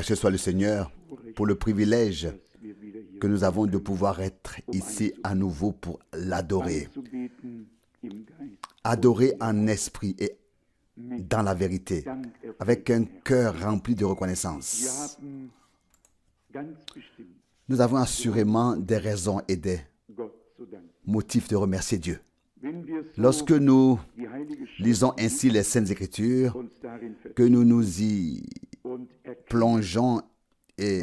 Remercié soit le Seigneur pour le privilège que nous avons de pouvoir être ici à nouveau pour l'adorer. Adorer en esprit et dans la vérité, avec un cœur rempli de reconnaissance. Nous avons assurément des raisons et des motifs de remercier Dieu. Lorsque nous lisons ainsi les Saintes Écritures, que nous nous y plongeons et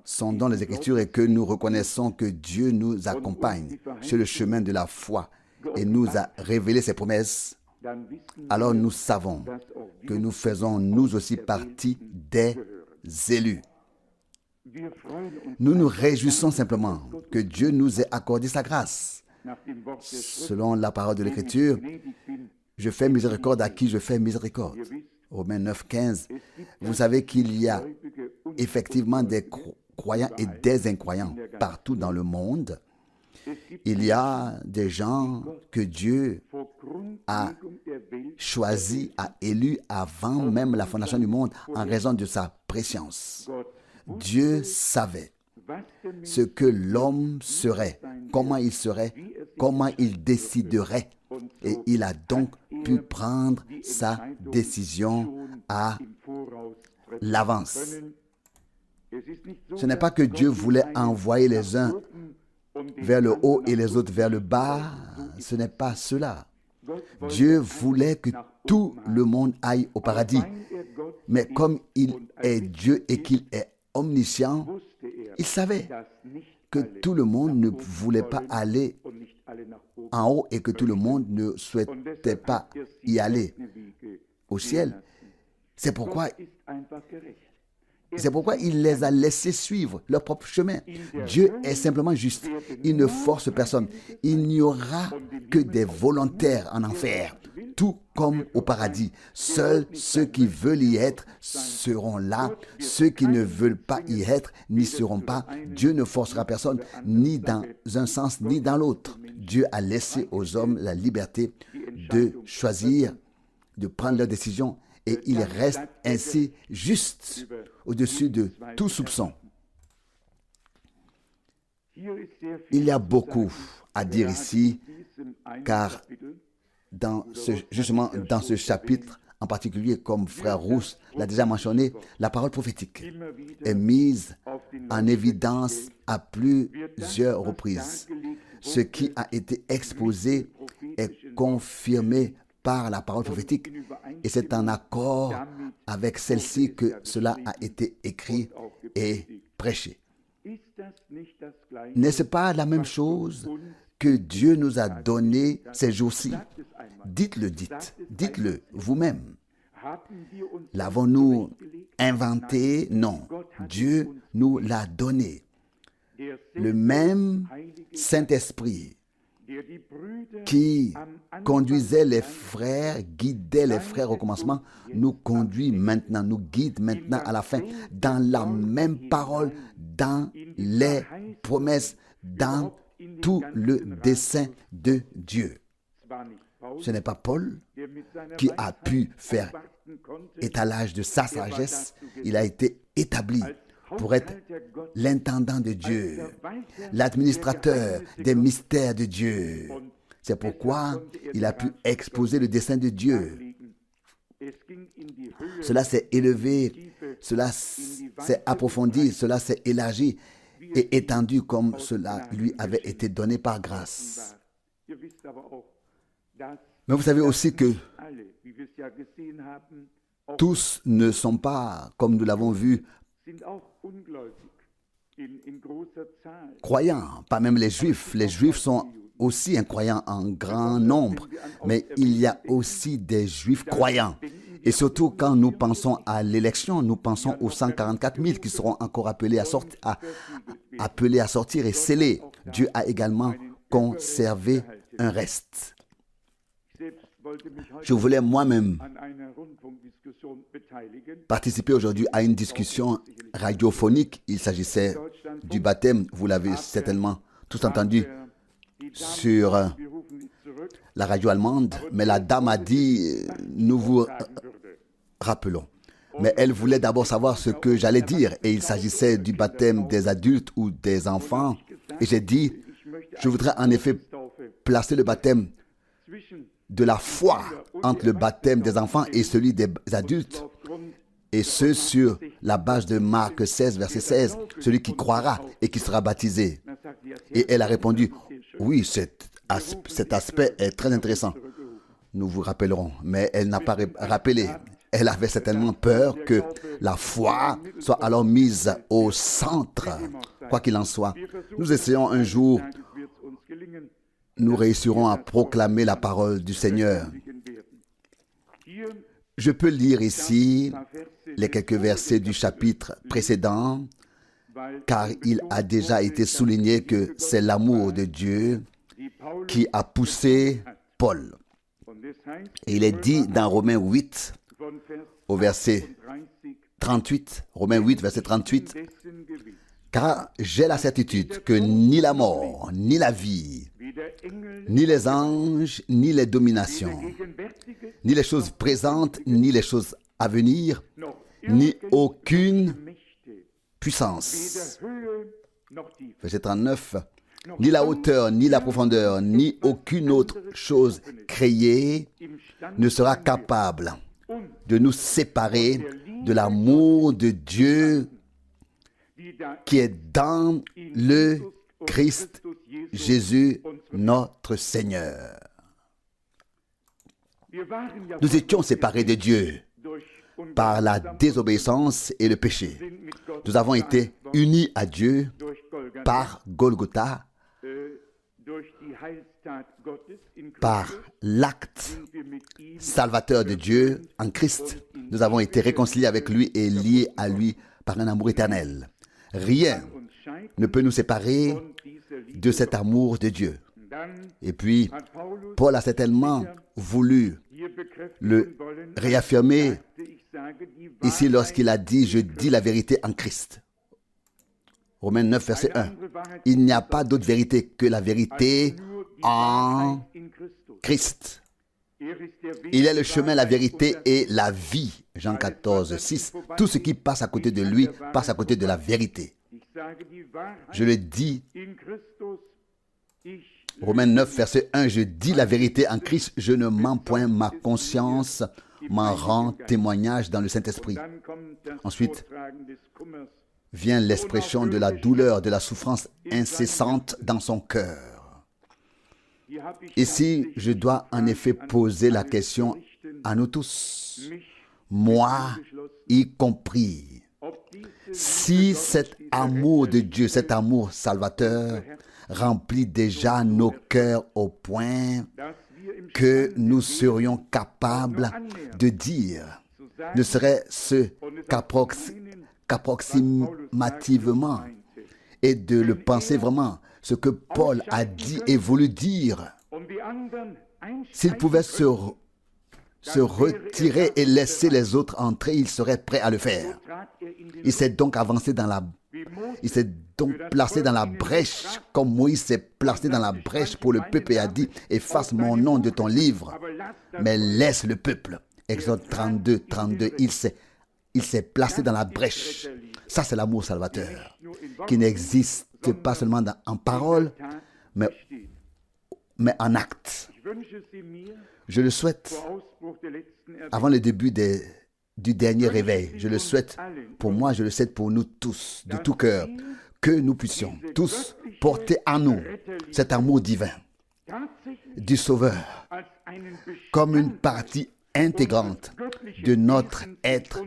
sondons les Écritures et que nous reconnaissons que Dieu nous accompagne sur le chemin de la foi et nous a révélé ses promesses, alors nous savons que nous faisons nous aussi partie des élus. Nous nous réjouissons simplement que Dieu nous ait accordé sa grâce. Selon la parole de l'Écriture, je fais miséricorde à qui je fais miséricorde. Romains 9, 15. Vous savez qu'il y a effectivement des croyants et des incroyants partout dans le monde. Il y a des gens que Dieu a choisis, a élus avant même la fondation du monde en raison de sa préscience. Dieu savait ce que l'homme serait, comment il déciderait. Et il a donc pu prendre sa décision à l'avance. Ce n'est pas que Dieu voulait envoyer les uns vers le haut et les autres vers le bas. Ce n'est pas cela. Dieu voulait que tout le monde aille au paradis. Mais comme il est Dieu et qu'il est omniscient, il savait que tout le monde ne voulait pas aller en haut et que tout le monde ne souhaitait pas y aller au ciel. C'est pourquoi il les a laissés suivre leur propre chemin. Dieu est simplement juste. Il ne force personne. Il n'y aura que des volontaires en enfer, tout comme au paradis. Seuls ceux qui veulent y être seront là. Ceux qui ne veulent pas y être n'y seront pas. Dieu ne forcera personne, ni dans un sens, ni dans l'autre. Dieu a laissé aux hommes la liberté de choisir, de prendre leurs décisions. Et il reste ainsi juste au-dessus de tout soupçon. Il y a beaucoup à dire ici, car justement dans ce chapitre en particulier, comme Frère Rousse l'a déjà mentionné, la parole prophétique est mise en évidence à plusieurs reprises. Ce qui a été exposé est confirmé par la parole prophétique et c'est en accord avec celle-ci que cela a été écrit et prêché. N'est-ce pas la même chose que Dieu nous a donné ces jours-ci? Dites-le vous-même. L'avons-nous inventé? Non. Dieu nous l'a donné. Le même Saint-Esprit qui conduisait les frères, guidait les frères au commencement, nous conduit maintenant, nous guide maintenant à la fin, dans la même parole, dans les promesses, dans tout le dessein de Dieu. Ce n'est pas Paul qui a pu faire étalage de sa sagesse, il a été établi pour être l'intendant de Dieu, l'administrateur des mystères de Dieu. C'est pourquoi il a pu exposer le dessein de Dieu. Cela s'est élevé, cela s'est approfondi, cela s'est élargi et étendu comme cela lui avait été donné par grâce. Mais vous savez aussi que tous ne sont pas, comme nous l'avons vu, croyants, pas même les Juifs. Les Juifs sont aussi incroyants en grand nombre, mais il y a aussi des Juifs croyants. Et surtout quand nous pensons à l'élection, nous pensons aux 144 000 qui seront encore appelés à sortir et scellés. Dieu a également conservé un reste. Je voulais moi-même participer aujourd'hui à une discussion radiophonique. Il s'agissait du baptême, vous l'avez certainement tous entendu sur la radio allemande, mais la dame a dit, nous vous rappelons. Mais elle voulait d'abord savoir ce que j'allais dire. Et il s'agissait du baptême des adultes ou des enfants. Et j'ai dit, je voudrais en effet placer le baptême de la foi entre le baptême des enfants et celui des adultes. Et ce sur la base de Marc 16, verset 16, celui qui croira et qui sera baptisé. Et elle a répondu, oui, cet aspect est très intéressant. Nous vous rappellerons, mais elle n'a pas rappelé. Elle avait certainement peur que la foi soit alors mise au centre. Quoi qu'il en soit, nous essayons un jour, nous réussirons à proclamer la parole du Seigneur. Je peux lire ici les quelques versets du chapitre précédent, car il a déjà été souligné que c'est l'amour de Dieu qui a poussé Paul. Et il est dit dans Romains 8, au verset 38, Romains 8, verset 38, « Car j'ai la certitude que ni la mort, ni la vie, ni les anges, ni les dominations, ni les choses présentes, ni les choses à venir, ni aucune puissance. » Verset 39, « Ni la hauteur, ni la profondeur, ni aucune autre chose créée ne sera capable de nous séparer de l'amour de Dieu qui est dans le Christ Jésus, notre Seigneur. » Nous étions séparés de Dieu par la désobéissance et le péché. Nous avons été unis à Dieu par Golgotha, par l'acte salvateur de Dieu en Christ. Nous avons été réconciliés avec lui et liés à lui par un amour éternel. Rien ne peut nous séparer de cet amour de Dieu. Et puis, Paul a certainement voulu le réaffirmer ici lorsqu'il a dit « Je dis la vérité en Christ ». Romains 9, verset 1. Il n'y a pas d'autre vérité que la vérité en Christ. Il est le chemin, la vérité et la vie. Jean 14, 6. Tout ce qui passe à côté de lui passe à côté de la vérité. Je le dis. Romains 9, verset 1. Je dis la vérité en Christ, je ne mens point, ma conscience m'en rend témoignage dans le Saint-Esprit. Ensuite vient l'expression de la douleur, de la souffrance incessante dans son cœur. Ici, je dois en effet poser la question à nous tous, moi y compris. Si cet amour de Dieu, cet amour salvateur, remplit déjà nos cœurs au point que nous serions capables de dire, ne serait-ce qu'approximativement, et de le penser vraiment, ce que Paul a dit et voulu dire. S'il pouvait se retirer et laisser les autres entrer, il serait prêt à le faire. Il s'est donc placé dans la brèche, comme Moïse s'est placé dans la brèche pour le peuple et a dit, efface mon nom de ton livre, mais laisse le peuple. Exode 32, 32, il s'est placé dans la brèche. Ça, c'est l'amour salvateur, qui n'existe pas seulement en parole, mais en acte. Je le souhaite, avant le début du dernier réveil, je le souhaite pour moi, je le souhaite pour nous tous, de tout cœur, que nous puissions tous porter en nous cet amour divin du Sauveur comme une partie intégrante de notre être,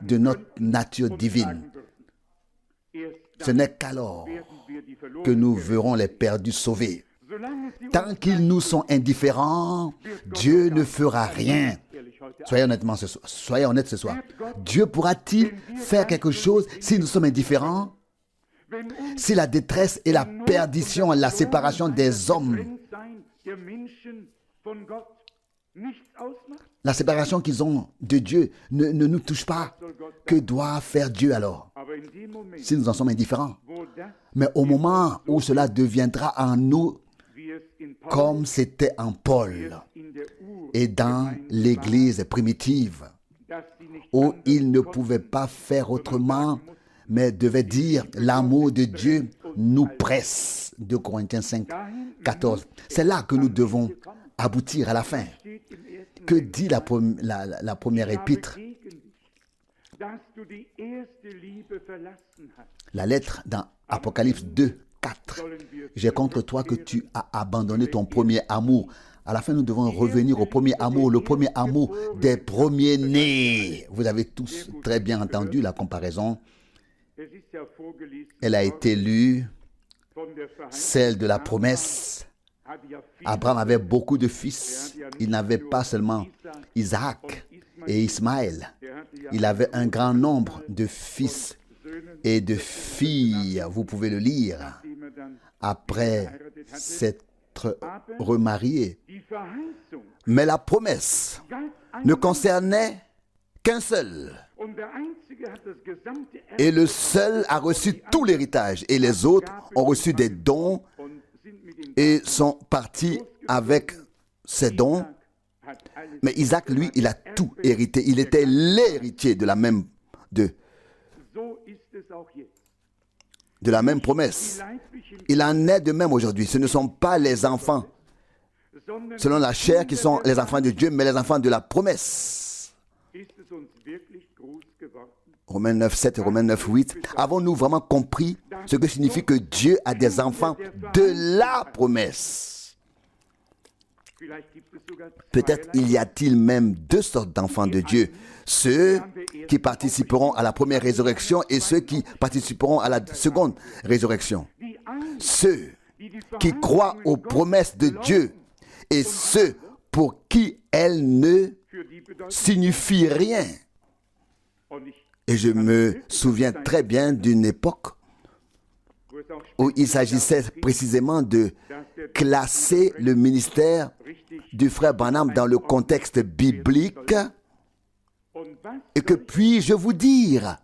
de notre nature divine. Ce n'est qu'alors que nous verrons les perdus sauvés. Tant qu'ils nous sont indifférents, Dieu ne fera rien. Soyez honnêtes ce soir. Dieu pourra-t-il faire quelque chose si nous sommes indifférents? Si la détresse et la perdition, la séparation des hommes, la séparation qu'ils ont de Dieu ne nous touche pas, que doit faire Dieu alors? Si nous en sommes indifférents. Mais au moment où cela deviendra en nous, comme c'était en Paul et dans l'Église primitive, où il ne pouvait pas faire autrement, mais devait dire l'amour de Dieu nous presse. 2 Corinthiens 5, 14. C'est là que nous devons aboutir à la fin. Que dit la première épître? La lettre dans Apocalypse 2, 4. J'ai contre toi que tu as abandonné ton premier amour. À la fin, nous devons revenir au premier amour, le premier amour des premiers-nés. Vous avez tous très bien entendu la comparaison. Elle a été lue, celle de la promesse. Abraham avait beaucoup de fils. Il n'avait pas seulement Isaac et Ismaël. Il avait un grand nombre de fils et de filles. Vous pouvez le lire. Après s'être remarié. Mais la promesse ne concernait qu'un seul. Et le seul a reçu tout l'héritage. Et les autres ont reçu des dons et sont partis avec ces dons. Mais Isaac, lui, il a tout hérité. Il était l'héritier de la même promesse. Il en est de même aujourd'hui. Ce ne sont pas les enfants selon la chair qui sont les enfants de Dieu, mais les enfants de la promesse. Romains 9, 7 et Romains 9, 8. Avons-nous vraiment compris ce que signifie que Dieu a des enfants de la promesse? Peut-être il y a-t-il même deux sortes d'enfants de Dieu. Ceux qui participeront à la première résurrection et ceux qui participeront à la seconde résurrection. Ceux qui croient aux promesses de Dieu et ceux pour qui elles ne signifient rien. Et je me souviens très bien d'une époque où il s'agissait précisément de classer le ministère du frère Branham dans le contexte biblique. Et que puis-je vous dire?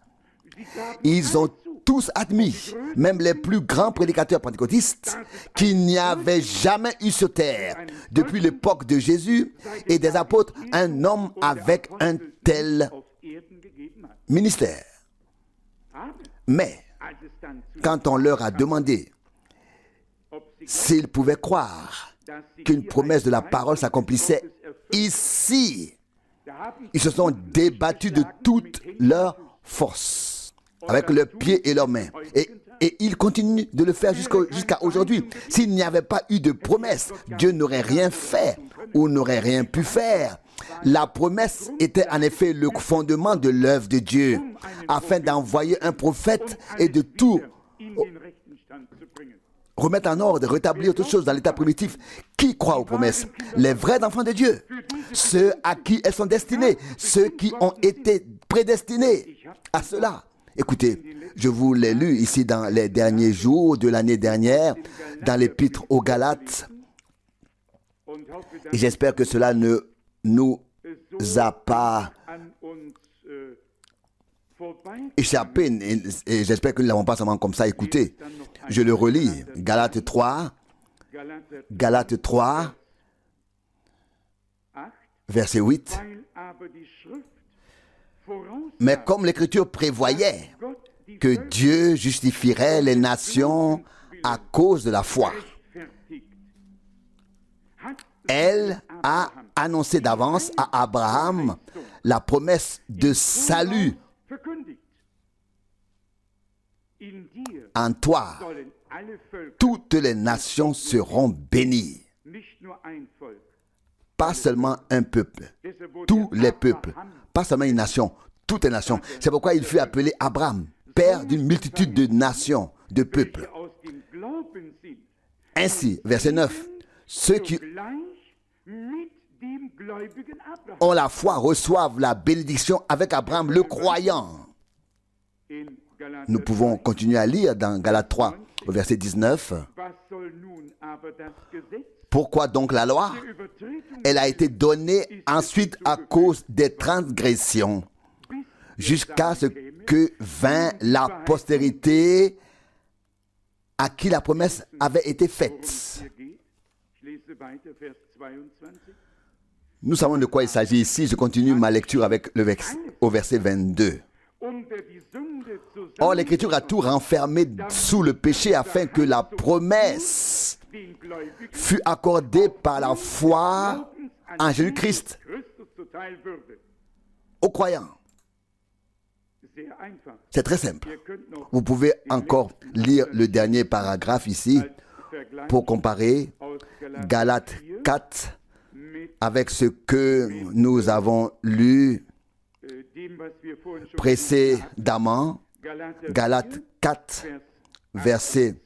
Ils ont tous admis, même les plus grands prédicateurs pentecôtistes, qu'il n'y avait jamais eu sur terre, depuis l'époque de Jésus et des apôtres, un homme avec un tel ministère. Mais, quand on leur a demandé s'ils pouvaient croire qu'une promesse de la parole s'accomplissait ici, ils se sont débattus de toute leur force, avec leurs pieds et leurs mains. Et ils continuent de le faire jusqu'à aujourd'hui. S'il n'y avait pas eu de promesse, Dieu n'aurait rien fait ou n'aurait rien pu faire. La promesse était en effet le fondement de l'œuvre de Dieu, afin d'envoyer un prophète et de tout remettre en ordre, rétablir toutes choses dans l'état primitif. Qui croit aux promesses? Les vrais enfants de Dieu, ceux à qui elles sont destinées, ceux qui ont été prédestinés à cela. Écoutez, je vous l'ai lu ici dans les derniers jours de l'année dernière, dans l'épître aux Galates, et j'espère que cela ne nous a pas échappé, et j'espère que nous ne l'avons pas seulement comme ça écouté. Je le relis, Galates 3, verset 8. Mais comme l'Écriture prévoyait que Dieu justifierait les nations à cause de la foi, elle a annoncé d'avance à Abraham la promesse de salut. En toi, toutes les nations seront bénies. Pas seulement un peuple, tous les peuples, pas seulement une nation, toutes les nations. C'est pourquoi il fut appelé Abraham, père d'une multitude de nations, de peuples. Ainsi, verset 9, ceux qui ont la foi reçoivent la bénédiction avec Abraham le croyant. Nous pouvons continuer à lire dans Galates 3, au verset 19. Pourquoi donc la loi? Elle a été donnée ensuite à cause des transgressions, jusqu'à ce que vint la postérité à qui la promesse avait été faite. Nous savons de quoi il s'agit ici. Je continue ma lecture avec au verset 22. Or, l'Écriture a tout renfermé sous le péché afin que la promesse fût accordée par la foi en Jésus-Christ aux croyants. C'est très simple. Vous pouvez encore lire le dernier paragraphe ici pour comparer Galates 4 avec ce que nous avons lu précédemment. Galates 4, verset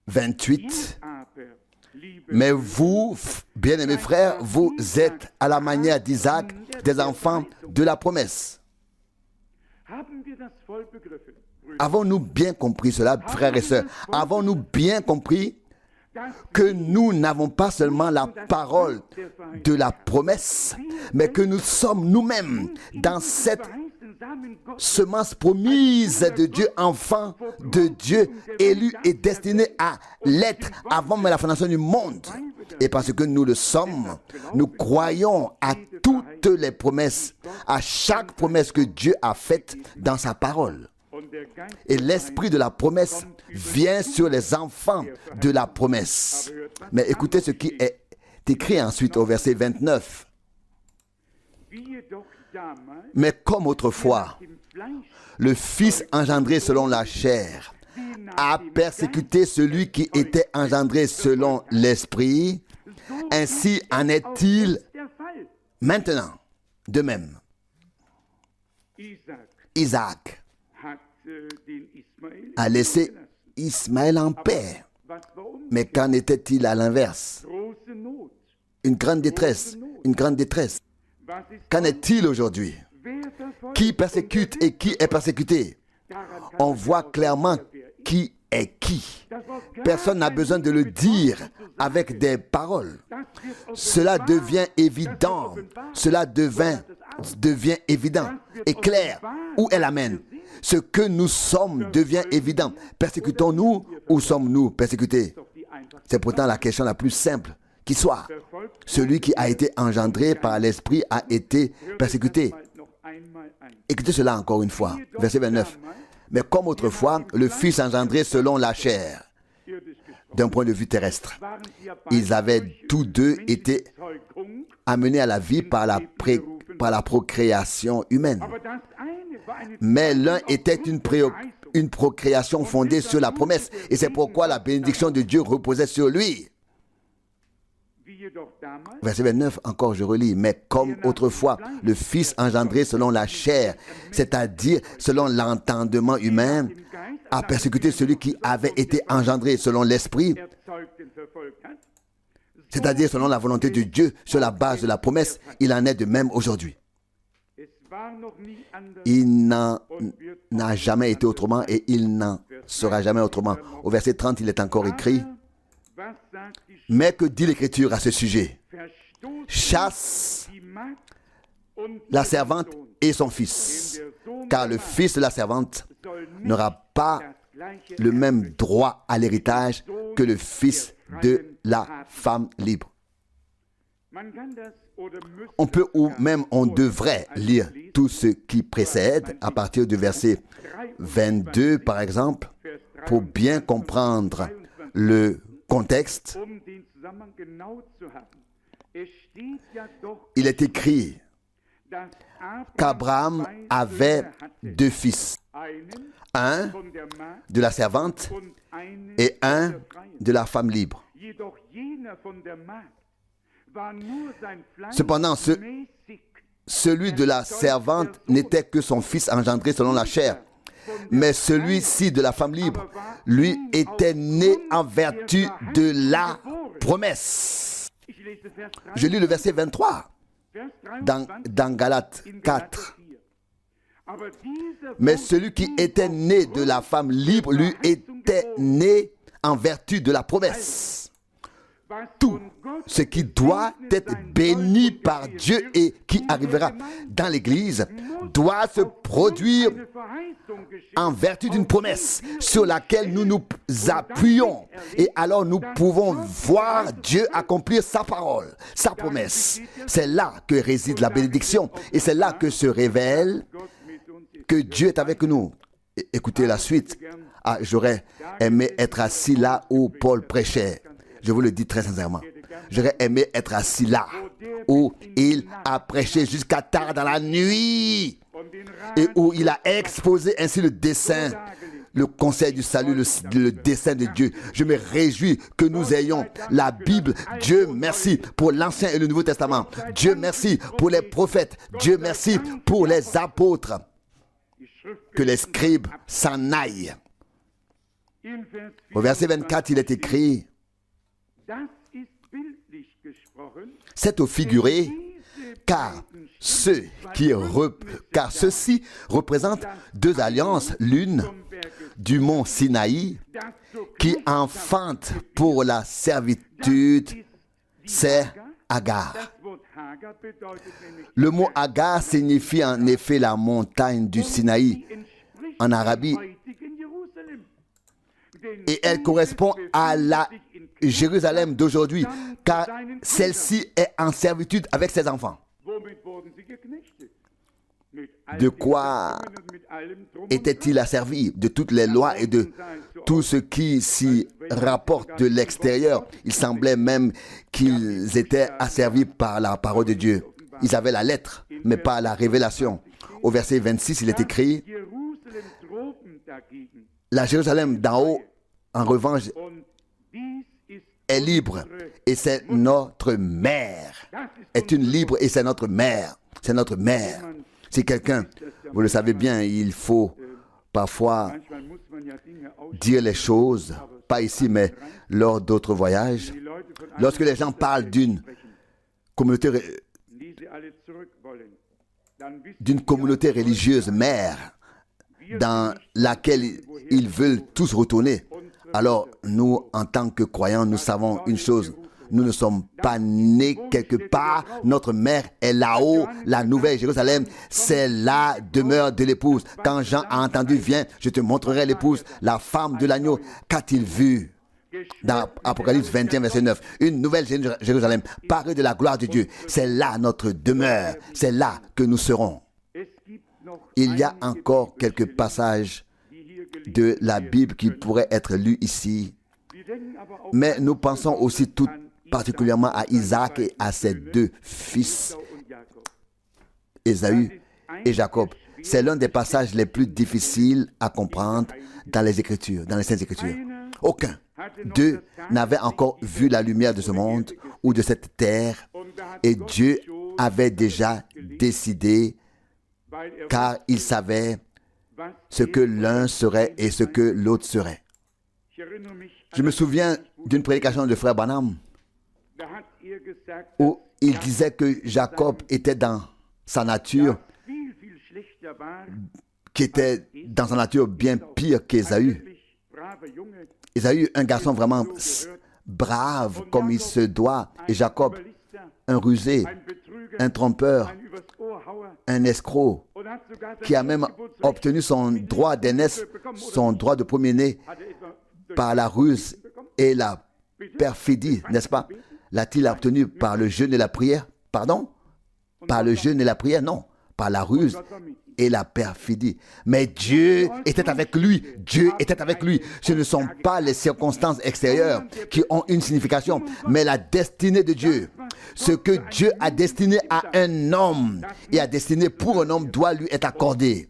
28. Mais vous, bien-aimés frères, vous êtes à la manière d'Isaac, des enfants de la promesse. Avons-nous bien compris cela, frères et sœurs? Avons-nous bien compris que nous n'avons pas seulement la parole de la promesse, mais que nous sommes nous-mêmes dans cette semence promise de Dieu, enfant de Dieu, élu et destiné à l'être avant même la fondation du monde. Et parce que nous le sommes, nous croyons à toutes les promesses, à chaque promesse que Dieu a faite dans sa parole. Et l'esprit de la promesse vient sur les enfants de la promesse. Mais écoutez ce qui est écrit ensuite au verset 29. Mais comme autrefois, le Fils engendré selon la chair a persécuté celui qui était engendré selon l'Esprit, ainsi en est-il maintenant de même. Isaac a laissé Ismaël en paix. Mais qu'en était-il à l'inverse? Une grande détresse, une grande détresse. Qu'en est-il aujourd'hui? Qui persécute et qui est persécuté? On voit clairement qui est qui. Personne n'a besoin de le dire avec des paroles. Cela devient évident. Cela devient évident et clair. Où est l'amène? Ce que nous sommes devient évident. Persécutons-nous ou sommes-nous persécutés? C'est pourtant la question la plus simple qui soit. Celui qui a été engendré par l'Esprit a été persécuté. Écoutez cela encore une fois. Verset 29. Mais comme autrefois, le Fils engendré selon la chair, d'un point de vue terrestre, ils avaient tous deux été amenés à la vie par la procréation humaine. Mais l'un était une procréation fondée sur la promesse. Et c'est pourquoi la bénédiction de Dieu reposait sur lui. Verset 29, encore je relis. Mais comme autrefois, le Fils engendré selon la chair, c'est-à-dire selon l'entendement humain, a persécuté celui qui avait été engendré selon l'Esprit, c'est-à-dire selon la volonté de Dieu, sur la base de la promesse. Il en est de même aujourd'hui. Il n'en a jamais été autrement et il n'en sera jamais autrement. Au verset 30, il est encore écrit: mais que dit l'Écriture à ce sujet? Chasse la servante et son fils, car le fils de la servante n'aura pas le même droit à l'héritage que le fils de la femme libre. On peut ou même on devrait lire tout ce qui précède à partir du verset 22 par exemple pour bien comprendre le contexte. Il est écrit qu'Abraham avait deux fils, un de la servante et un de la femme libre. Cependant, celui de la servante n'était que son fils engendré selon la chair. Mais celui-ci de la femme libre, lui, était né en vertu de la promesse. Je lis le verset 23 dans Galates 4. Mais celui qui était né de la femme libre, lui, était né en vertu de la promesse. tout ce qui doit être béni par Dieu et qui arrivera dans l'Église doit se produire en vertu d'une promesse sur laquelle nous nous appuyons. Et alors nous pouvons voir Dieu accomplir sa parole, sa promesse. C'est là que réside la bénédiction et c'est là que se révèle que Dieu est avec nous. Écoutez la suite. Ah, j'aurais aimé être assis là où Paul prêchait. Je vous le dis très sincèrement. J'aurais aimé être assis là où il a prêché jusqu'à tard dans la nuit et où il a exposé ainsi le dessein, le conseil du salut, le dessein de Dieu. Je me réjouis que nous ayons la Bible. Dieu merci pour l'Ancien et le Nouveau Testament. Dieu merci pour les prophètes. Dieu merci pour les apôtres. Que les scribes s'en aillent. Au verset 24, il est écrit: c'est au figuré, car ceux-ci représentent deux alliances, l'une du mont Sinaï, qui enfante pour la servitude, c'est Agar. Le mot Agar signifie en effet la montagne du Sinaï en Arabie. Et elle correspond à la Jérusalem d'aujourd'hui, car celle-ci est en servitude avec ses enfants. De quoi était-il asservi? De toutes les lois et de tout ce qui s'y rapporte de l'extérieur. Il semblait même qu'ils étaient asservis par la parole de Dieu. Ils avaient la lettre, mais pas la révélation. Au verset 26, il est écrit: la Jérusalem d'en haut, en revanche, est libre et c'est notre mère. Est une libre et c'est notre mère. C'est notre mère. Si quelqu'un, vous le savez bien, il faut parfois dire les choses, pas ici, mais lors d'autres voyages. Lorsque les gens parlent d'une communauté religieuse mère dans laquelle ils veulent tous retourner, alors nous, en tant que croyants, nous savons une chose. Nous ne sommes pas nés quelque part. Notre mère est là-haut, la nouvelle Jérusalem. C'est la demeure de l'épouse. Quand Jean a entendu: viens, je te montrerai l'épouse, la femme de l'agneau. Qu'a-t-il vu? Dans Apocalypse 21, verset 9. Une nouvelle Jérusalem, parée de la gloire de Dieu. C'est là notre demeure. C'est là que nous serons. Il y a encore quelques passages de la Bible qui pourraient être lus ici. Mais nous pensons aussi tout particulièrement à Isaac et à ses deux fils, Ésaü et Jacob. C'est l'un des passages les plus difficiles à comprendre dans les Écritures, dans les Saintes Écritures. Aucun d'eux n'avait encore vu la lumière de ce monde ou de cette terre, et Dieu avait déjà décidé, car il savait ce que l'un serait et ce que l'autre serait. Je me souviens d'une prédication de frère Branham où il disait que Jacob était dans sa nature, qui était dans sa nature bien pire qu'Ésaü. Ésaü, un garçon vraiment brave comme il se doit, et Jacob, un rusé, un trompeur, un escroc, qui a même obtenu son droit d'aînesse, son droit de premier-né par la ruse et la perfidie, n'est-ce pas? L'a-t-il obtenu par le jeûne et la prière? Pardon? Par le jeûne et la prière? Non. Par la ruse et la perfidie. Mais Dieu était avec lui. Dieu était avec lui. Ce ne sont pas les circonstances extérieures qui ont une signification, mais la destinée de Dieu. Ce que Dieu a destiné à un homme et a destiné pour un homme doit lui être accordé.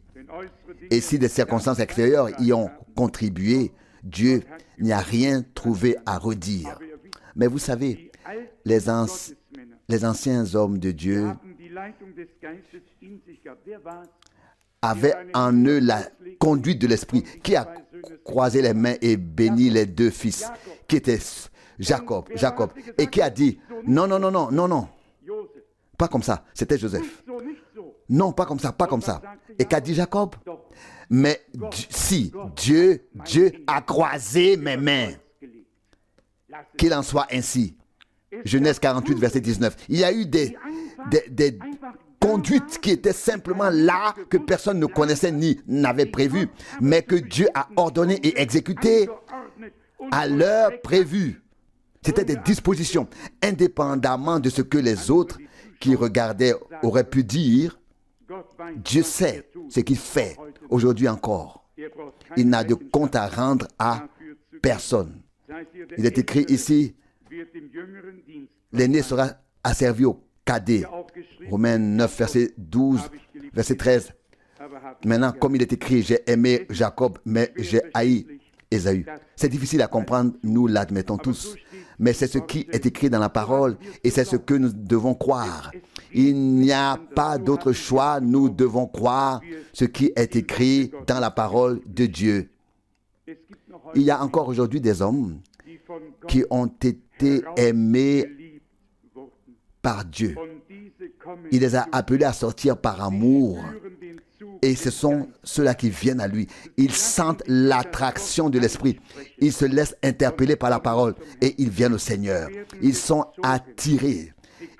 Et si des circonstances extérieures y ont contribué, Dieu n'y a rien trouvé à redire. Mais vous savez, les anciens hommes de Dieu avaient en eux la conduite de l'Esprit. Qui a croisé les mains et béni les deux fils? Qui était Jacob. Et qui a dit: non, non, non, non, non, non. Pas comme ça. C'était Joseph. Non, pas comme ça, pas comme ça. Et qu'a dit Jacob? Mais si Dieu a croisé mes mains, qu'il en soit ainsi. Genèse 48, verset 19. Il y a eu des conduites qui étaient simplement là, que personne ne connaissait ni n'avait prévu, mais que Dieu a ordonné et exécuté à l'heure prévue. C'était des dispositions, indépendamment de ce que les autres qui regardaient auraient pu dire. Dieu sait ce qu'il fait aujourd'hui encore. Il n'a de compte à rendre à personne. Il est écrit ici, l'aîné sera asservi au cadet. Romains 9, verset 12, verset 13. Maintenant, comme il est écrit, j'ai aimé Jacob, mais j'ai haï Ésaü. C'est difficile à comprendre, nous l'admettons tous. Mais c'est ce qui est écrit dans la parole et c'est ce que nous devons croire. Il n'y a pas d'autre choix, nous devons croire ce qui est écrit dans la parole de Dieu. Il y a encore aujourd'hui des hommes qui ont été aimés par Dieu. Il les a appelés à sortir par amour. Et ce sont ceux-là qui viennent à lui. Ils sentent l'attraction de l'Esprit. Ils se laissent interpeller par la parole et ils viennent au Seigneur. Ils sont attirés.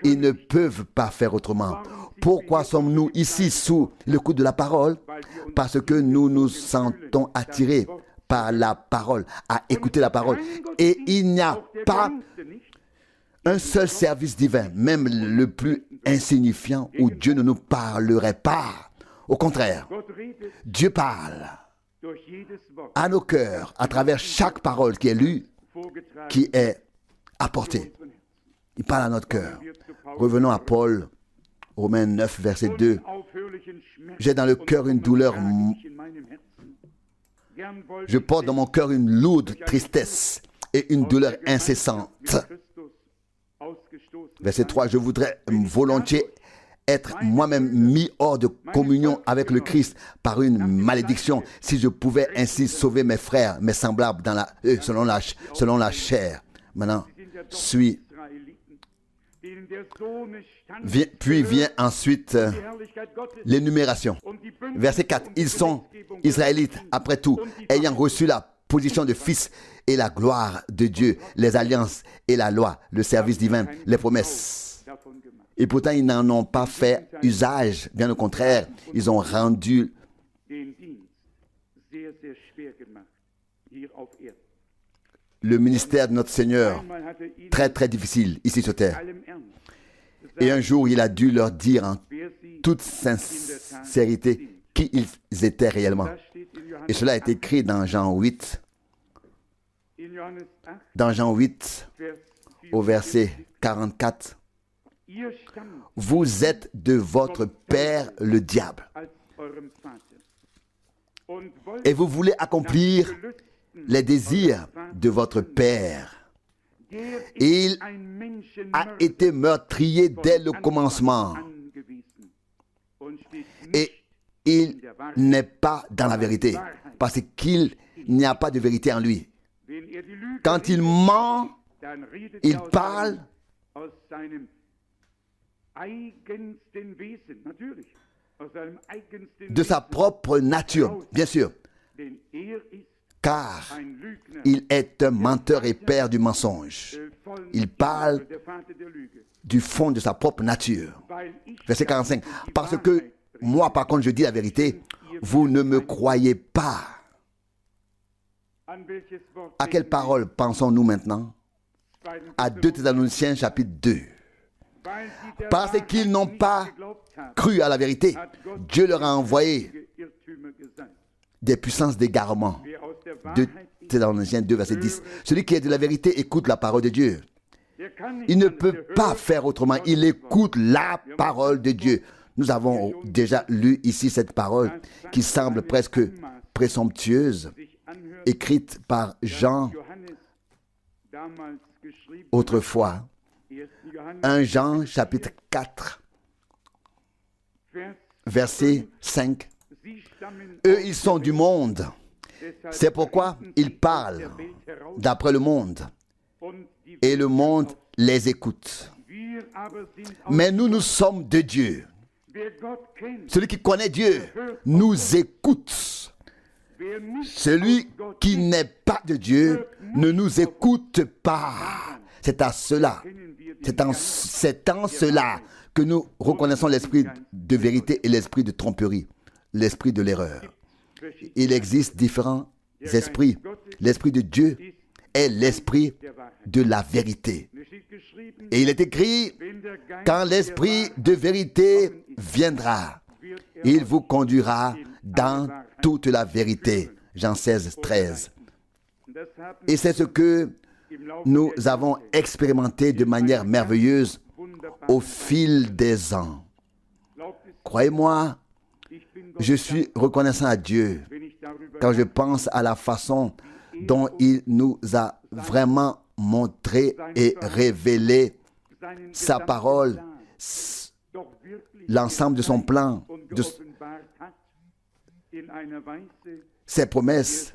Ils ne peuvent pas faire autrement. Pourquoi sommes-nous ici sous le coup de la parole? Parce que nous nous sentons attirés par la parole, à écouter la parole. Et il n'y a pas un seul service divin, même le plus insignifiant, où Dieu ne nous parlerait pas. Au contraire, Dieu parle à nos cœurs à travers chaque parole qui est lue, qui est apportée. Il parle à notre cœur. Revenons à Paul, Romains 9, verset 2. J'ai dans le cœur une douleur. Je porte dans mon cœur une lourde tristesse et une douleur incessante. Verset 3. Je voudrais volontiers être moi-même mis hors de communion avec le Christ par une malédiction, si je pouvais ainsi sauver mes frères, mes semblables selon la chair. Maintenant, puis vient ensuite l'énumération. Verset 4. Ils sont Israélites, après tout, ayant reçu la position de fils et la gloire de Dieu, les alliances et la loi, le service divin, les promesses. Et pourtant, ils n'en ont pas fait usage. Bien au contraire, ils ont rendu le ministère de notre Seigneur très, très difficile ici sur terre. Et un jour, il a dû leur dire en toute sincérité qui ils étaient réellement. Et cela est écrit dans Jean 8. Dans Jean 8, au verset 44. Vous êtes de votre père le diable. Et vous voulez accomplir les désirs de votre père. Il a été meurtrier dès le commencement. Et il n'est pas dans la vérité. Parce qu'il n'y a pas de vérité en lui. Quand il ment, il parle de sa propre nature, bien sûr, car il est un menteur et père du mensonge. Il parle du fond de sa propre nature. Verset 45. Parce que moi, par contre, je dis la vérité, vous ne me croyez pas. À quelle parole pensons-nous maintenant? À 2 Thessaloniciens chapitre 2. Parce qu'ils n'ont pas cru à la vérité, Dieu leur a envoyé des puissances d'égarement. 2 Thessaloniciens 2, verset 10. Celui qui est de la vérité écoute la parole de Dieu. Il ne peut pas faire autrement. Il écoute la parole de Dieu. Nous avons déjà lu ici cette parole qui semble presque présomptueuse, écrite par Jean autrefois. 1 Jean chapitre 4, verset 5. Eux, ils sont du monde. C'est pourquoi ils parlent d'après le monde. Et le monde les écoute. Mais nous, nous sommes de Dieu. Celui qui connaît Dieu nous écoute. Celui qui n'est pas de Dieu ne nous écoute pas. C'est à cela C'est en cela que nous reconnaissons l'esprit de vérité et l'esprit de tromperie, l'esprit de l'erreur. Il existe différents esprits. L'esprit de Dieu est l'esprit de la vérité. Et il est écrit, quand l'esprit de vérité viendra, il vous conduira dans toute la vérité. Jean 16, 13. Et c'est ce que nous avons expérimenté de manière merveilleuse au fil des ans. Croyez-moi, je suis reconnaissant à Dieu quand je pense à la façon dont il nous a vraiment montré et révélé sa parole, l'ensemble de son plan, de ses promesses,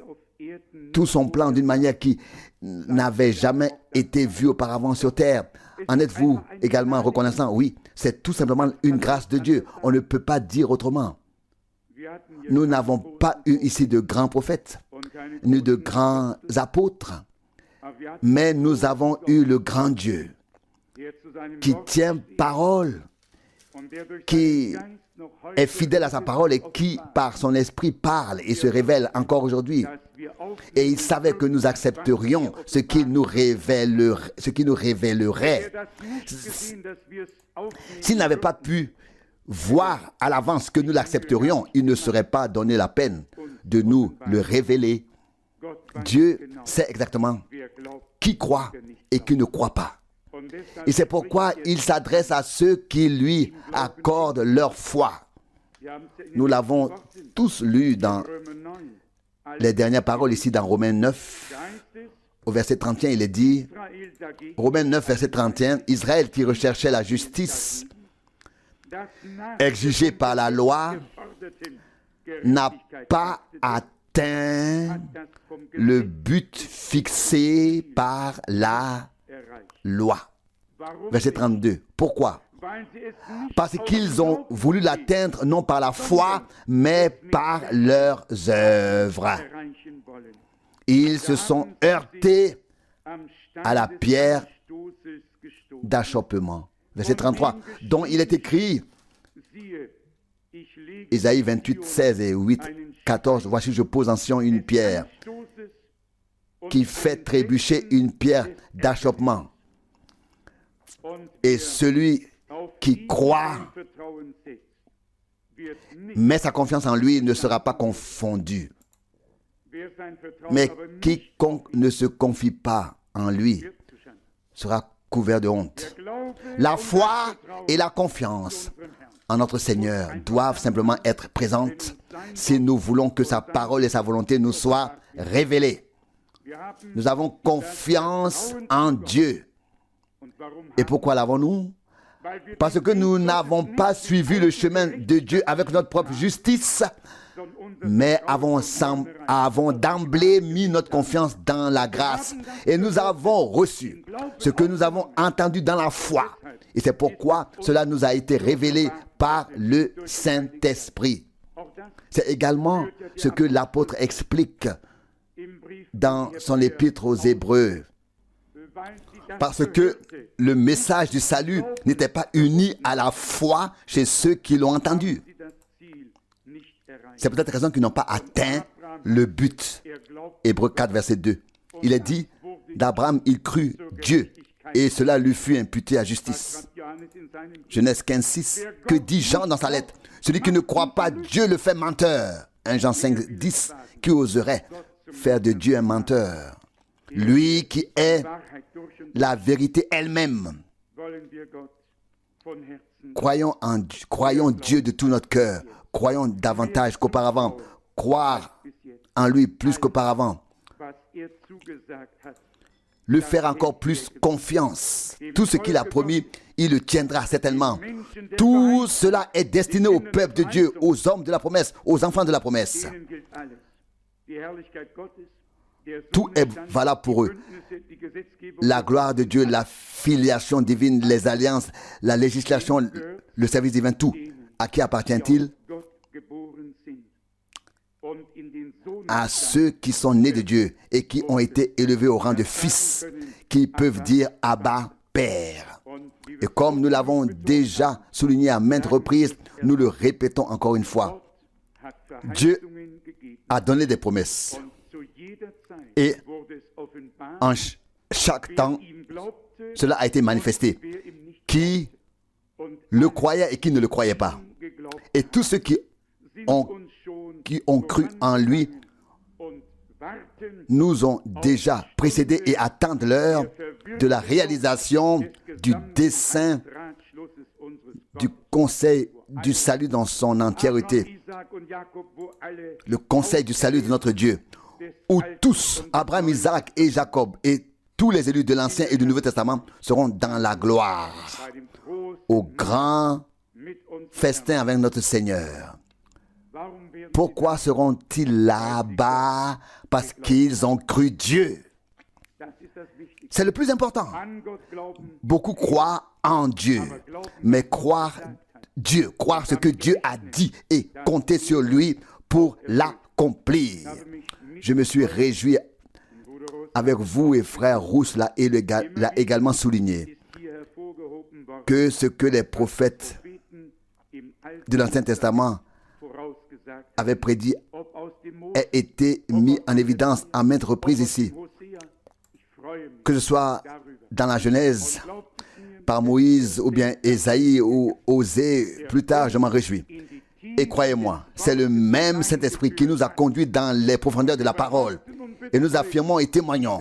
tout son plan d'une manière qui n'avait jamais été vue auparavant sur terre. En êtes-vous également reconnaissant? Oui, c'est tout simplement une grâce de Dieu. On ne peut pas dire autrement. Nous n'avons pas eu ici de grands prophètes, ni de grands apôtres, mais nous avons eu le grand Dieu qui tient parole, qui est fidèle à sa parole et qui, par son esprit, parle et se révèle encore aujourd'hui. Et il savait que nous accepterions ce qu'il nous révélerait. S'il n'avait pas pu voir à l'avance que nous l'accepterions, il ne serait pas donné la peine de nous le révéler. Dieu sait exactement qui croit et qui ne croit pas. Et c'est pourquoi il s'adresse à ceux qui lui accordent leur foi. Nous l'avons tous lu dans les dernières paroles ici dans Romains 9, au verset 31, il est dit, Romains 9, verset 31, Israël qui recherchait la justice exigée par la loi n'a pas atteint le but fixé par la loi. Verset 32. Pourquoi? Parce qu'ils ont voulu l'atteindre non par la foi, mais par leurs œuvres. Ils se sont heurtés à la pierre d'achoppement. Verset 33, dont il est écrit, Isaïe 28, 16 et 8, 14, voici je pose en Sion une pierre qui fait trébucher une pierre d'achoppement. Et celui qui croit, met sa confiance en lui, ne sera pas confondu. Mais quiconque ne se confie pas en lui sera couvert de honte. La foi et la confiance en notre Seigneur doivent simplement être présentes si nous voulons que sa parole et sa volonté nous soient révélées. Nous avons confiance en Dieu. Et pourquoi l'avons-nous? Parce que nous n'avons pas suivi le chemin de Dieu avec notre propre justice, mais avons d'emblée mis notre confiance dans la grâce. Et nous avons reçu ce que nous avons entendu dans la foi. Et c'est pourquoi cela nous a été révélé par le Saint-Esprit. C'est également ce que l'apôtre explique dans son épître aux Hébreux. Parce que le message du salut n'était pas uni à la foi chez ceux qui l'ont entendu. C'est peut-être la raison qu'ils n'ont pas atteint le but. Hébreux 4, verset 2. Il est dit, d'Abraham, il crut Dieu, et cela lui fut imputé à justice. Genèse 15, 6. Que dit Jean dans sa lettre? Celui qui ne croit pas Dieu le fait menteur. 1 Jean 5, 10. Qui oserait faire de Dieu un menteur? Lui qui est la vérité elle-même. Croyons Dieu de tout notre cœur. Croyons davantage qu'auparavant. Croire en lui plus qu'auparavant. Lui faire encore plus confiance. Tout ce qu'il a promis, il le tiendra certainement. Tout cela est destiné au peuple de Dieu, aux hommes de la promesse, aux enfants de la promesse. Tout est valable pour eux. La gloire de Dieu, la filiation divine, les alliances, la législation, le service divin, tout. À qui appartient-il? À ceux qui sont nés de Dieu et qui ont été élevés au rang de fils, qui peuvent dire Abba, Père. Et comme nous l'avons déjà souligné à maintes reprises, nous le répétons encore une fois. Dieu a donné des promesses. Et en chaque temps, cela a été manifesté. Qui le croyait et qui ne le croyait pas. Et tous ceux qui ont cru en lui nous ont déjà précédés et attendent l'heure de la réalisation du dessein du conseil du salut dans son entièreté. Le conseil du salut de notre Dieu, où tous, Abraham, Isaac et Jacob, et tous les élus de l'Ancien et du Nouveau Testament seront dans la gloire, au grand festin avec notre Seigneur. Pourquoi seront-ils là-bas? Parce qu'ils ont cru Dieu. C'est le plus important. Beaucoup croient en Dieu, mais croire Dieu, croire ce que Dieu a dit et compter sur lui pour l'accomplir. Je me suis réjoui avec vous et frère Rousse l'a également souligné que ce que les prophètes de l'Ancien Testament avaient prédit a été mis en évidence à maintes reprises ici. Que ce soit dans la Genèse, par Moïse ou bien Ésaïe ou Osée, plus tard je m'en réjouis. Et croyez-moi, c'est le même Saint-Esprit qui nous a conduits dans les profondeurs de la parole. Et nous affirmons et témoignons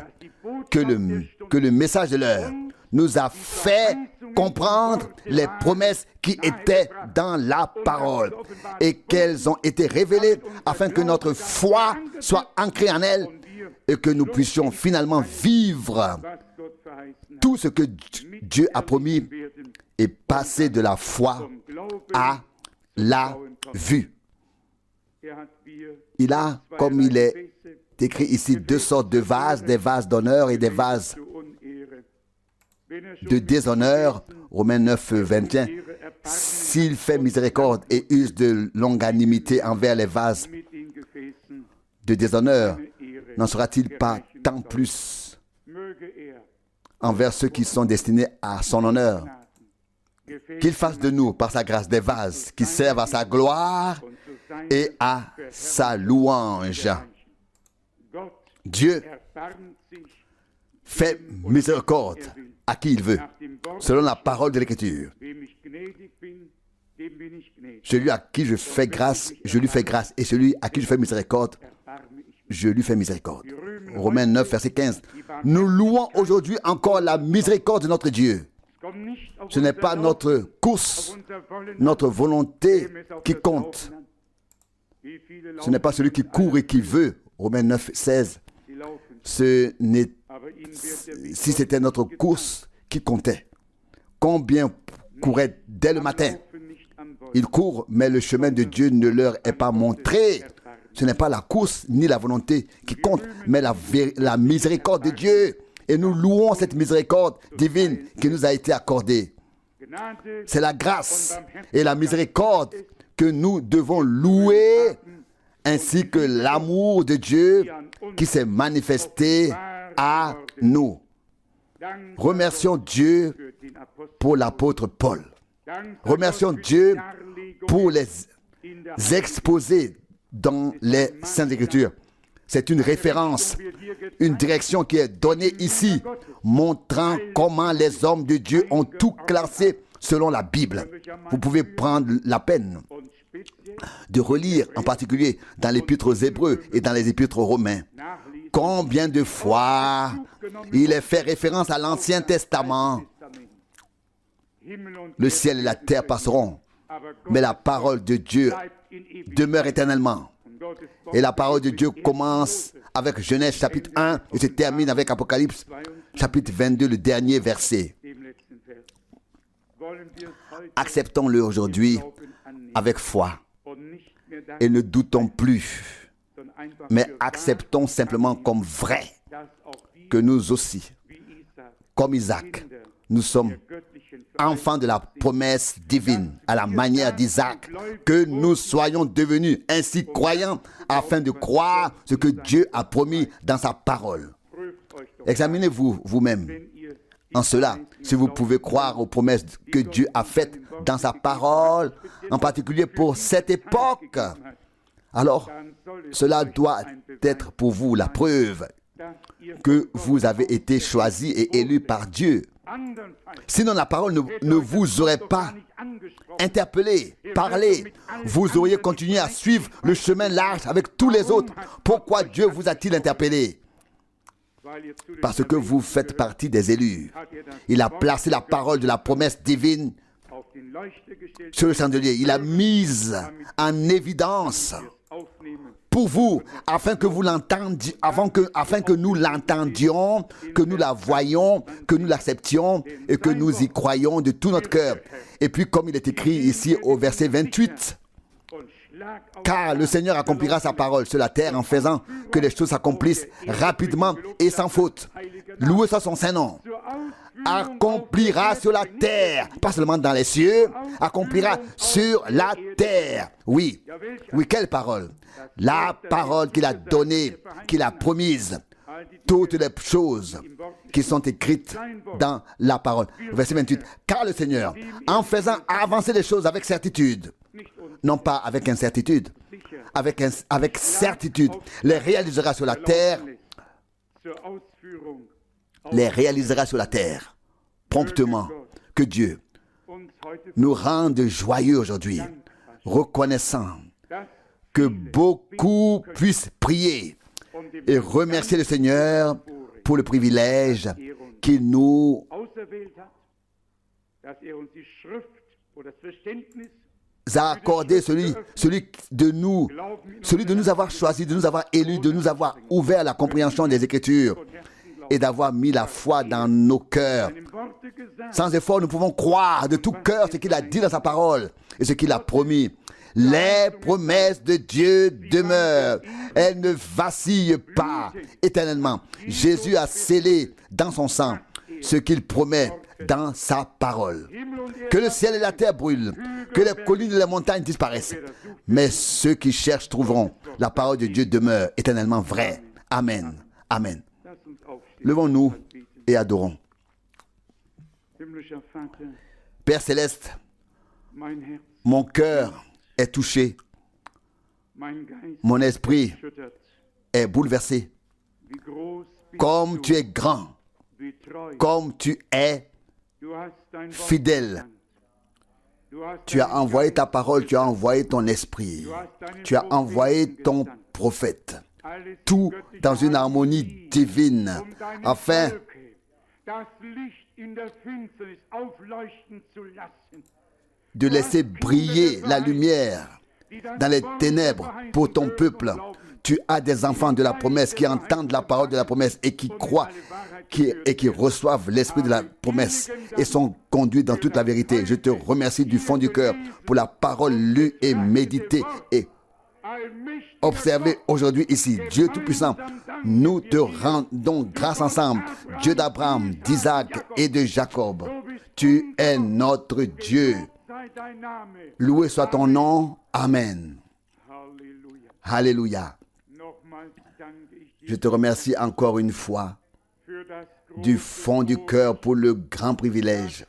que le message de l'heure nous a fait comprendre les promesses qui étaient dans la parole et qu'elles ont été révélées afin que notre foi soit ancrée en elle et que nous puissions finalement vivre tout ce que Dieu a promis et passer de la foi à la vue. Il a, comme il est écrit ici, deux sortes de vases, des vases d'honneur et des vases de déshonneur. Romains 9, 21. S'il fait miséricorde et use de longanimité envers les vases de déshonneur, n'en sera-t-il pas tant plus envers ceux qui sont destinés à son honneur? Qu'il fasse de nous, par sa grâce, des vases qui servent à sa gloire et à sa louange. Dieu fait miséricorde à qui il veut, selon la parole de l'Écriture. Celui à qui je fais grâce, je lui fais grâce. Et celui à qui je fais miséricorde, je lui fais miséricorde. Romains 9, verset 15. Nous louons aujourd'hui encore la miséricorde de notre Dieu. Ce n'est pas notre course, notre volonté qui compte. Ce n'est pas celui qui court et qui veut. Romains 9, 16. Si c'était notre course qui comptait, combien couraient dès le matin? Ils courent, mais le chemin de Dieu ne leur est pas montré. Ce n'est pas la course ni la volonté qui compte, mais la miséricorde de Dieu. Et nous louons cette miséricorde divine qui nous a été accordée. C'est la grâce et la miséricorde que nous devons louer, ainsi que l'amour de Dieu qui s'est manifesté à nous. Remercions Dieu pour l'apôtre Paul. Remercions Dieu pour les exposés dans les Saintes Écritures. C'est une référence, une direction qui est donnée ici, montrant comment les hommes de Dieu ont tout classé selon la Bible. Vous pouvez prendre la peine de relire, en particulier dans l'Épître aux Hébreux et dans les Épîtres aux Romains. Combien de fois il est fait référence à l'Ancien Testament. Le ciel et la terre passeront, mais la parole de Dieu demeure éternellement. Et la parole de Dieu commence avec Genèse chapitre 1 et se termine avec Apocalypse chapitre 22, le dernier verset. Acceptons-le aujourd'hui avec foi et ne doutons plus, mais acceptons simplement comme vrai que nous aussi, comme Isaac, nous sommes enfants de la promesse divine, à la manière d'Isaac, que nous soyons devenus ainsi croyants afin de croire ce que Dieu a promis dans sa parole. Examinez-vous vous-même en cela, si vous pouvez croire aux promesses que Dieu a faites dans sa parole, en particulier pour cette époque, alors cela doit être pour vous la preuve que vous avez été choisi et élu par Dieu. Sinon la parole ne vous aurait pas interpellé, parlé. Vous auriez continué à suivre le chemin large avec tous les autres. Pourquoi Dieu vous a-t-il interpellé? Parce que vous faites partie des élus. Il a placé la parole de la promesse divine sur le chandelier. Il a mis en évidence pour vous, afin que vous l'entendiez, afin que nous l'entendions, que nous la voyions, que nous l'acceptions et que nous y croyions de tout notre cœur. Et puis, comme il est écrit ici au verset 28, car le Seigneur accomplira sa parole sur la terre en faisant que les choses s'accomplissent rapidement et sans faute. Loué soit son Saint-Nom. Accomplira sur la terre, pas seulement dans les cieux, accomplira sur la terre. Oui, oui, quelle parole? La parole qu'il a donnée, qu'il a promise. Toutes les choses qui sont écrites dans la parole. Verset 28. Car le Seigneur, en faisant avancer les choses avec certitude, non pas avec incertitude, avec certitude, les réalisera sur la terre, promptement. Que Dieu nous rende joyeux aujourd'hui, reconnaissant que beaucoup puissent prier et remercier le Seigneur pour le privilège qu'il nous a accordé, celui de nous avoir choisis, de nous avoir élus, de nous avoir ouvert la compréhension des Écritures et d'avoir mis la foi dans nos cœurs. Sans effort, nous pouvons croire de tout cœur ce qu'il a dit dans sa parole et ce qu'il a promis. Les promesses de Dieu demeurent. Elles ne vacillent pas éternellement. Jésus a scellé dans son sang ce qu'il promet dans sa parole. Que le ciel et la terre brûlent, que les collines et les montagnes disparaissent. Mais ceux qui cherchent trouveront. La parole de Dieu demeure éternellement vraie. Amen. Amen. Levons-nous et adorons. Père céleste, mon cœur est touché, mon esprit est bouleversé. Comme tu es grand, comme tu es fidèle, tu as envoyé ta parole, tu as envoyé ton esprit, tu as envoyé ton prophète, tout dans une harmonie divine, afin de laisser briller la lumière dans les ténèbres pour ton peuple. Tu as des enfants de la promesse qui entendent la parole de la promesse et qui croient et qui reçoivent l'esprit de la promesse et sont conduits dans toute la vérité. Je te remercie du fond du cœur pour la parole lue et méditée et observée aujourd'hui ici. Dieu Tout-Puissant, nous te rendons grâce ensemble. Dieu d'Abraham, d'Isaac et de Jacob. Tu es notre Dieu. Loué soit ton nom. Amen. Alléluia. Je te remercie encore une fois du fond du cœur pour le grand privilège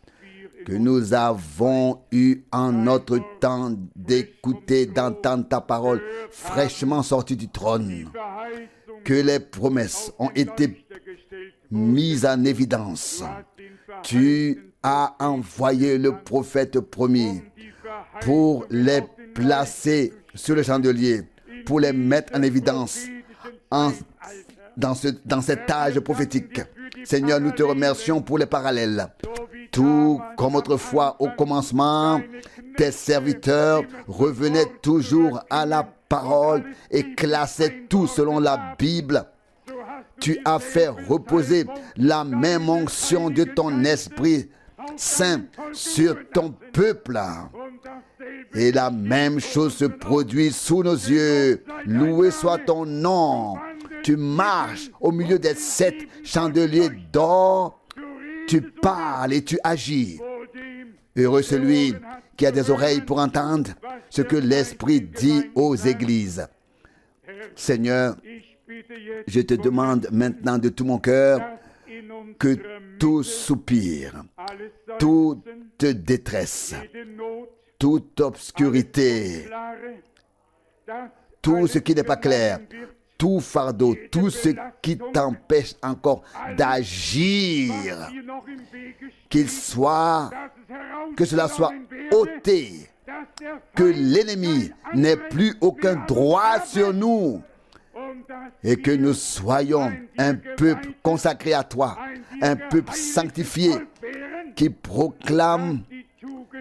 que nous avons eu en notre temps d'écouter, d'entendre ta parole fraîchement sortie du trône. Que les promesses ont été mises en évidence. Tu as envoyé le prophète promis pour les placer sur le chandelier, pour les mettre en évidence dans cet âge prophétique. Seigneur, nous te remercions pour les parallèles. Tout comme autrefois au commencement, tes serviteurs revenaient toujours à la parole et classaient tout selon la Bible. Tu as fait reposer la même onction de ton Esprit Saint sur ton peuple. Et la même chose se produit sous nos yeux. Loué soit ton nom. Tu marches au milieu des 7 chandeliers d'or. Tu parles et tu agis. Heureux celui qui a des oreilles pour entendre ce que l'Esprit dit aux églises. Seigneur, je te demande maintenant de tout mon cœur que tout soupir, toute détresse, toute obscurité, tout ce qui n'est pas clair, tout fardeau, tout ce qui t'empêche encore d'agir, que cela soit ôté, que l'ennemi n'ait plus aucun droit sur nous et que nous soyons un peuple consacré à toi, un peuple sanctifié qui proclame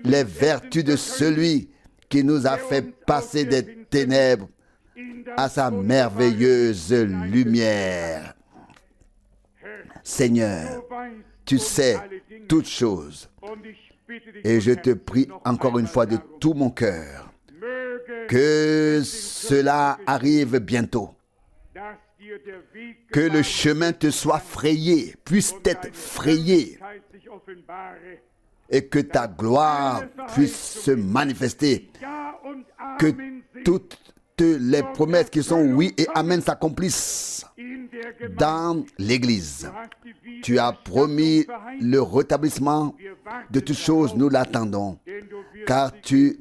les vertus de celui qui nous a fait passer des ténèbres à sa merveilleuse lumière. Seigneur, tu sais toutes choses et je te prie encore une fois de tout mon cœur que cela arrive bientôt, que le chemin te soit frayé, puisse être frayé et que ta gloire puisse se manifester, que toutes les promesses qui sont oui et amen s'accomplissent dans l'Église. Tu as promis le rétablissement de toutes choses, nous l'attendons, car tu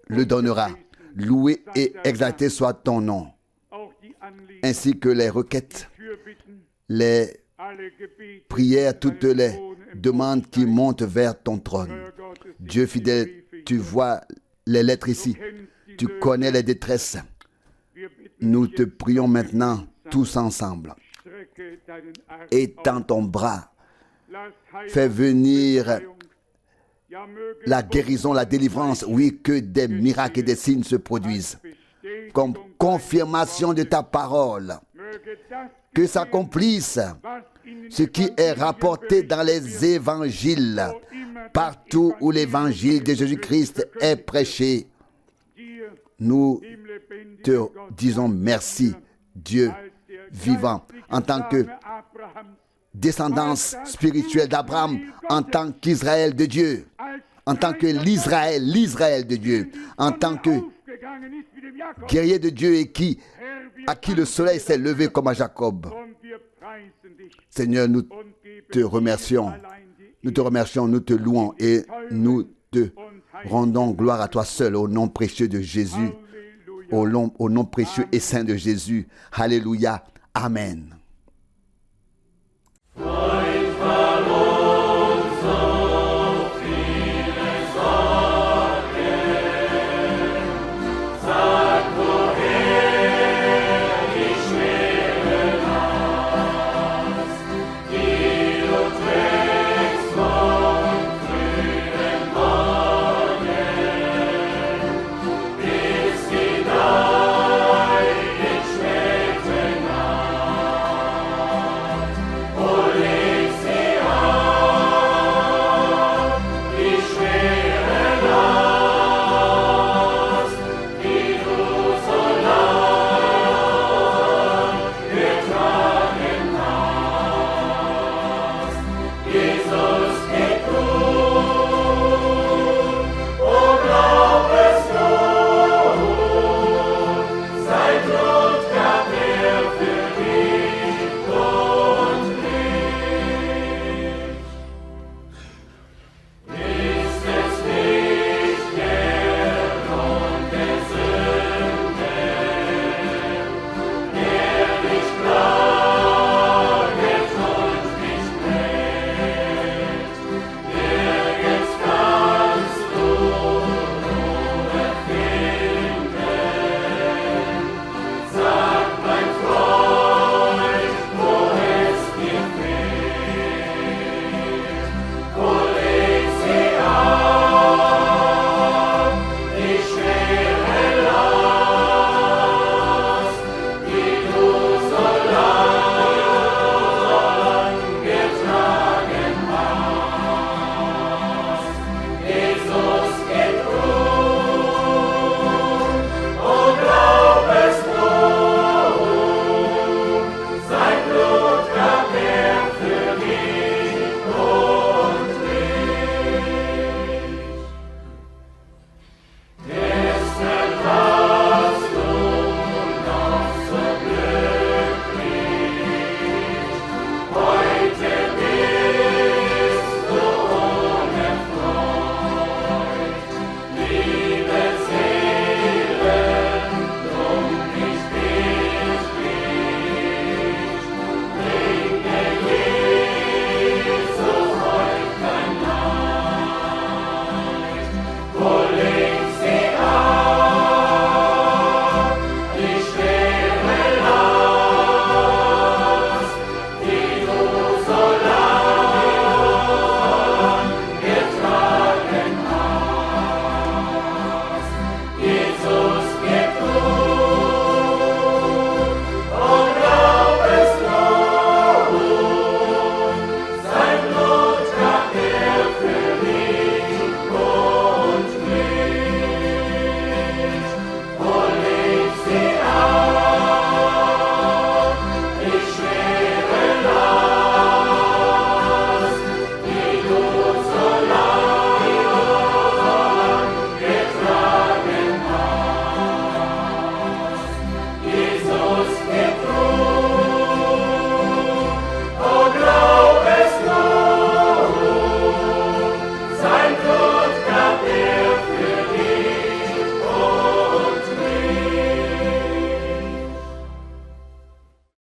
le donneras. Loué et exalté soit ton nom, ainsi que les requêtes, les prières, toutes les demandes qui montent vers ton trône. Dieu fidèle, tu vois les lettres ici, tu connais les détresses. Nous te prions maintenant tous ensemble. Étends ton bras, fais venir la guérison, la délivrance, oui, que des miracles et des signes se produisent comme confirmation de ta parole, que s'accomplisse ce qui est rapporté dans les évangiles, partout où l'évangile de Jésus-Christ est prêché. Nous te disons merci, Dieu vivant, en tant que descendance spirituelle d'Abraham, en tant qu'Israël de Dieu, en tant que l'Israël de Dieu, en tant que guerrier de Dieu et à qui le soleil s'est levé comme à Jacob. Seigneur, nous te remercions, nous te louons et nous te rendons gloire à toi seul, au nom précieux de Jésus, au nom précieux et saint de Jésus. Alléluia. Amen.